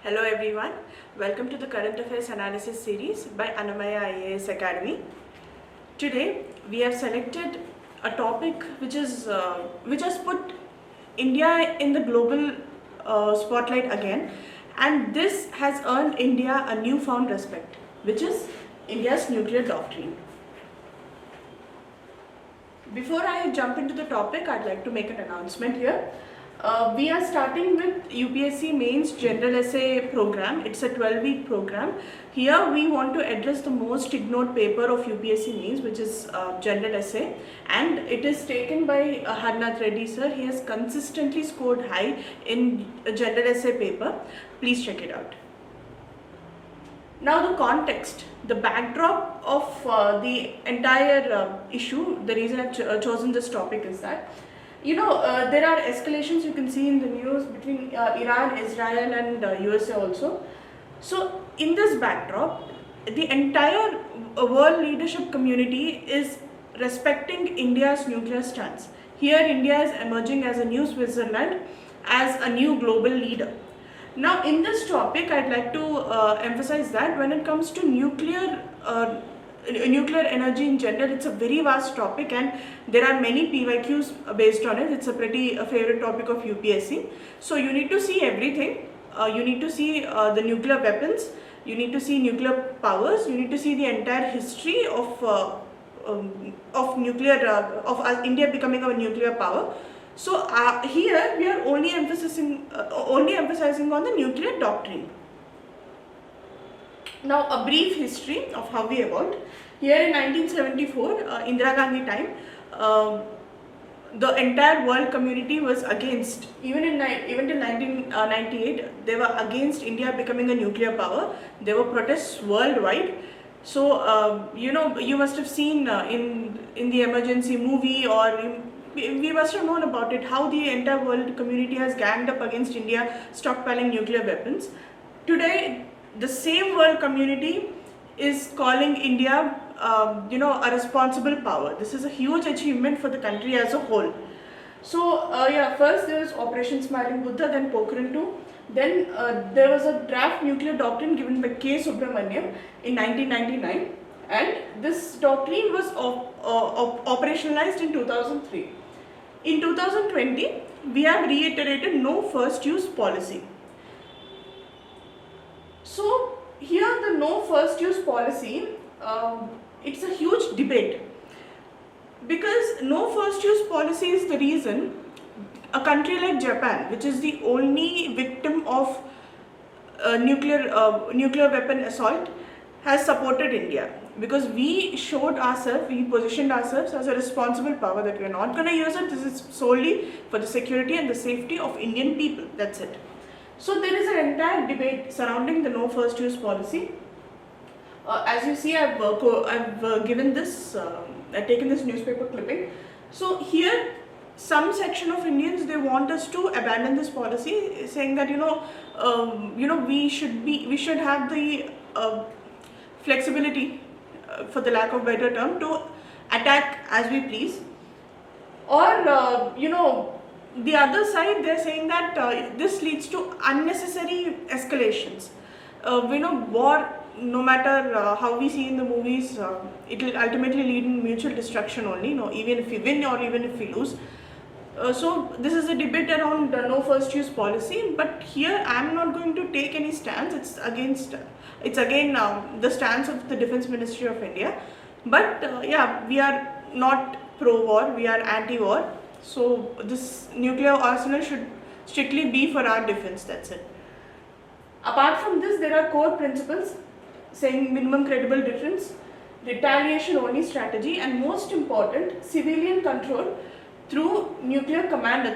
Hello everyone, welcome to the Current Affairs Analysis series by Annamaya IAS Academy. Today we have selected a topic which has put India in the global spotlight again, and this has earned India a newfound respect, which is India's nuclear doctrine. Before I jump into the topic, I'd like to make an announcement here. We are starting with UPSC Mains General Essay program. It's a 12-week program. Here we want to address the most ignored paper of UPSC Mains, which is General Essay, and it is taken by Harnath Reddy sir. He has consistently scored high in a General Essay paper. Please check it out. Now the context, the backdrop of the entire issue, the reason I've chosen this topic is that there are escalations you can see in the news between Iran, Israel and USA also. So in this backdrop, the entire world leadership community is respecting India's nuclear stance. Here India is emerging as a new Switzerland, as a new global leader. Now in this topic, I'd like to emphasize that when it comes to nuclear energy in general, it's a very vast topic and there are many PYQs based on it. It's a pretty favorite topic of UPSC. So you need to see everything. You need to see the nuclear weapons, you need to see nuclear powers, you need to see the entire history of India becoming a nuclear power. So here we are only emphasizing on the nuclear doctrine. Now a brief history of how we evolved. Here in 1974, Indira Gandhi time, the entire world community was against, even till 1998, they were against India becoming a nuclear power. There were protests worldwide. So you must have seen in the emergency movie, or we must have known about it, how the entire world community has ganged up against India stockpiling nuclear weapons. Today, the same world community is calling India, a responsible power. This is a huge achievement for the country as a whole. So, first there was Operation Smiling Buddha, then Pokhran 2. Then there was a draft nuclear doctrine given by K. Subramaniam in 1999, and this doctrine was operationalized in 2003. In 2020, we have reiterated no first use policy. So here the no first use policy, it's a huge debate, because no first use policy is the reason a country like Japan, which is the only victim of nuclear weapon assault, has supported India, because we positioned ourselves as a responsible power, that we are not going to use it. This is solely for the security and the safety of Indian people. That's it. So there is an entire debate surrounding the no first use policy. As you see, I've given this, I've taken this newspaper clipping. So here, some section of Indians, they want us to abandon this policy, saying that we should have the flexibility, for the lack of better term, to attack as we please, or the other side, they're saying that this leads to unnecessary escalations. War, no matter how we see in the movies, it will ultimately lead in mutual destruction only, even if we win or even if we lose. So this is a debate around no first use policy, but here I am not going to take any stance. It's again the stance of the Defence Ministry of India. But we are not pro-war, we are anti-war. So this nuclear arsenal should strictly be for our defense, that's it. Apart from this, there are core principles saying minimum credible deterrence, retaliation only strategy, and most important, civilian control through nuclear command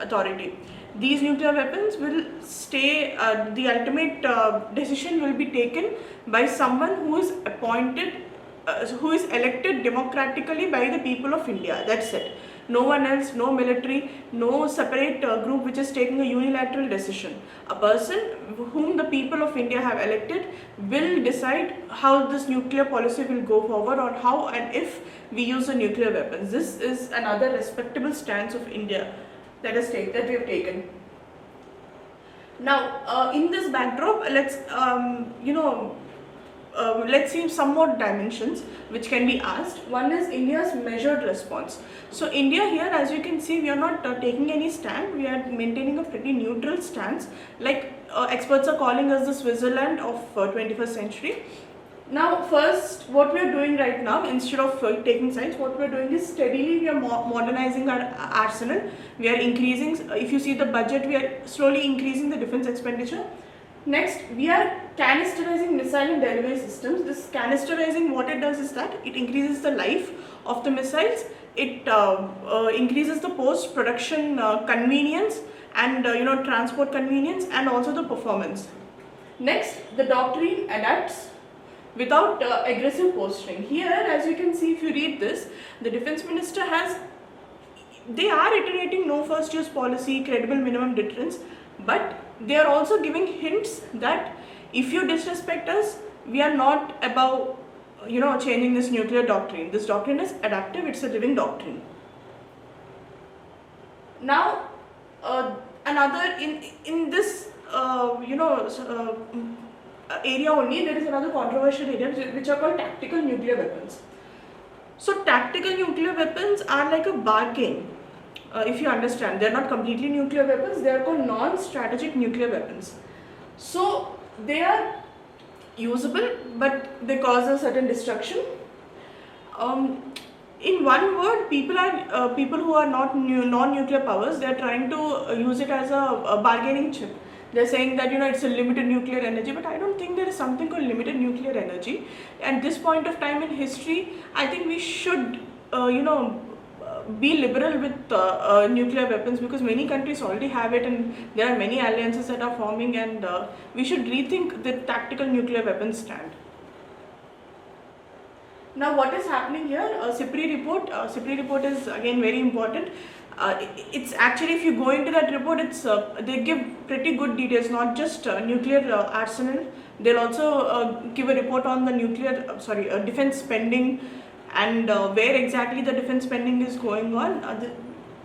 authority. These nuclear weapons will stay, the ultimate decision will be taken by someone who is appointed, who is elected democratically by the people of India. That's it. No one else, no military, no separate group which is taking a unilateral decision. A person whom the people of India have elected will decide how this nuclear policy will go forward, or how and if we use the nuclear weapons. This is another respectable stance of India that we have taken. Now, in this backdrop, let's see some more dimensions which can be asked. One is India's measured response. So India here, as you can see, we are not taking any stand. We are maintaining a pretty neutral stance. Like experts are calling us the Switzerland of 21st century. Now, first, what we are doing right now, instead of taking sides, what we are doing is steadily we are modernizing our arsenal. We are increasing, if you see the budget, we are slowly increasing the defense expenditure. Next, we are canisterizing missile and delivery systems. This canisterizing, what it does is that it increases the life of the missiles. It increases the post-production convenience and transport convenience, and also the performance. Next, the doctrine adapts without aggressive posturing. Here, as you can see, if you read this, the defense minister they are iterating no first use policy, credible minimum deterrence, but they are also giving hints that if you disrespect us, we are not about changing this nuclear doctrine. This doctrine is adaptive, it's a living doctrine. Now, another in this area only, there is another controversial area which are called tactical nuclear weapons. So tactical nuclear weapons are like a bargain. If you understand, they are not completely nuclear weapons, they are called non-strategic nuclear weapons. So they are usable, but they cause a certain destruction. In one word, people who are not non-nuclear powers, they are trying to use it as a bargaining chip. They're saying that it's a limited nuclear energy, but I don't think there is something called limited nuclear energy. At this point of time in history, I think we should be liberal with nuclear weapons, because many countries already have it and there are many alliances that are forming, and we should rethink the tactical nuclear weapons stand. Now, what is happening here? SIPRI report is again very important. It's actually, if you go into that report, they give pretty good details, not just nuclear arsenal. They'll also give a report on the defense spending, and where exactly the defense spending is going on.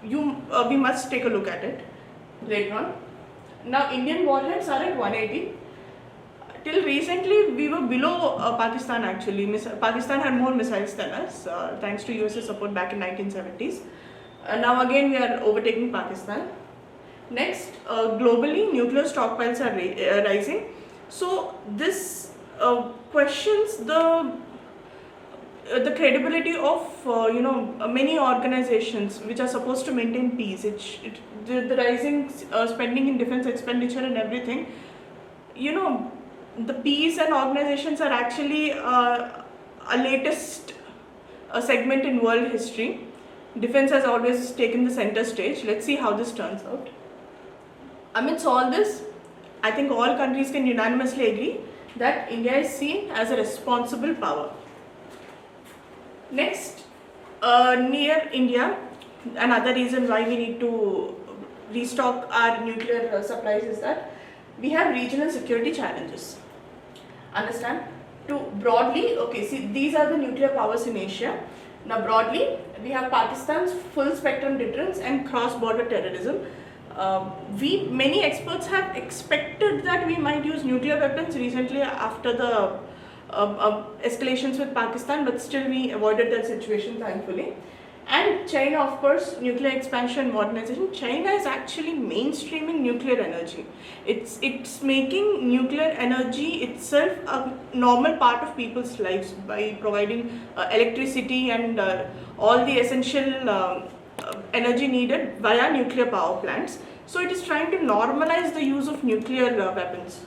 We must take a look at it later on. Now, Indian warheads are at 180. Till recently, we were below Pakistan actually. Pakistan had more missiles than us, thanks to USA support back in 1970s. Now again, we are overtaking Pakistan. Next, globally, nuclear stockpiles are rising. So this questions the credibility of many organizations which are supposed to maintain peace. The rising spending in defense expenditure and everything. The peace and organizations are actually a latest segment in world history. Defense has always taken the center stage. Let's see how this turns out. Amidst all this, I think all countries can unanimously agree that India is seen as a responsible power. Next, near India, another reason why we need to restock our nuclear supplies is that we have regional security challenges. Understand? These are the nuclear powers in Asia. Now broadly, we have Pakistan's full spectrum deterrence and cross-border terrorism. Many experts have expected that we might use nuclear weapons recently after the escalations with Pakistan, but still we avoided that situation thankfully. And China, of course, nuclear expansion, modernization. China is actually mainstreaming nuclear energy. It's making nuclear energy itself a normal part of people's lives by providing electricity and all the essential energy needed via nuclear power plants. So it is trying to normalize the use of nuclear weapons.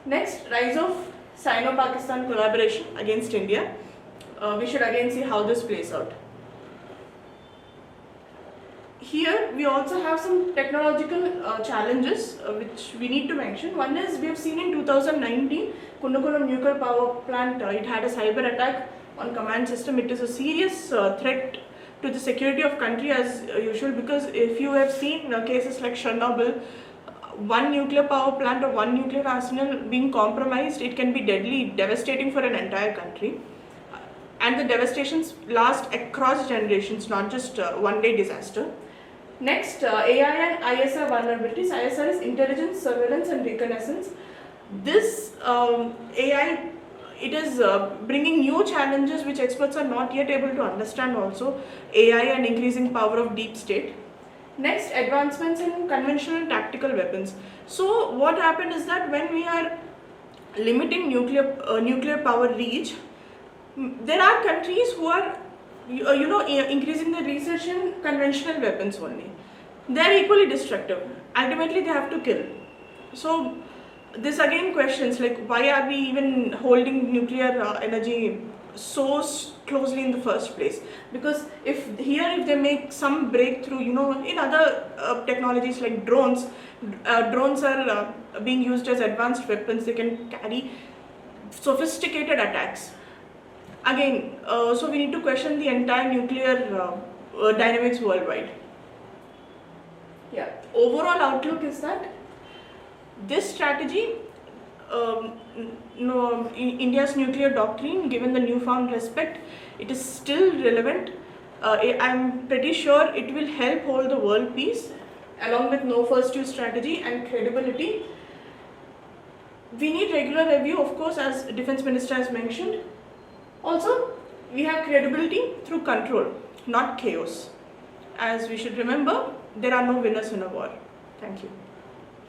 Next, rise of Sino-Pakistan collaboration against India. We should again see how this plays out. Here we also have some technological challenges which we need to mention. One is, we have seen in 2019, Kundakulam nuclear power plant, it had a cyber attack on command system. It is a serious threat to the security of country as usual, because if you have seen cases like Chernobyl, one nuclear power plant or one nuclear arsenal being compromised, it can be deadly, devastating for an entire country. And the devastations last across generations, not just one day disaster. Next, AI and ISR vulnerabilities. ISR is intelligence, surveillance and reconnaissance. This AI, it is bringing new challenges which experts are not yet able to understand also. AI and increasing power of deep state. Next, advancements in conventional and tactical weapons. So what happened is that when we are limiting nuclear power reach, there are countries who are increasing the research in conventional weapons only. They are equally destructive. Ultimately, they have to kill. So this again questions like, why are we even holding nuclear energy so closely in the first place? Because if they make some breakthrough, in other technologies like drones are being used as advanced weapons. They can carry sophisticated attacks. Again, so we need to question the entire nuclear dynamics worldwide. Yeah. Overall outlook is that this strategy, India's nuclear doctrine, given the newfound respect, it is still relevant. I'm pretty sure it will help hold the world peace, along with no first use strategy and credibility. We need regular review, of course, as Defense Minister has mentioned. Also, we have credibility through control, not chaos. As we should remember, there are no winners in a war. Thank you.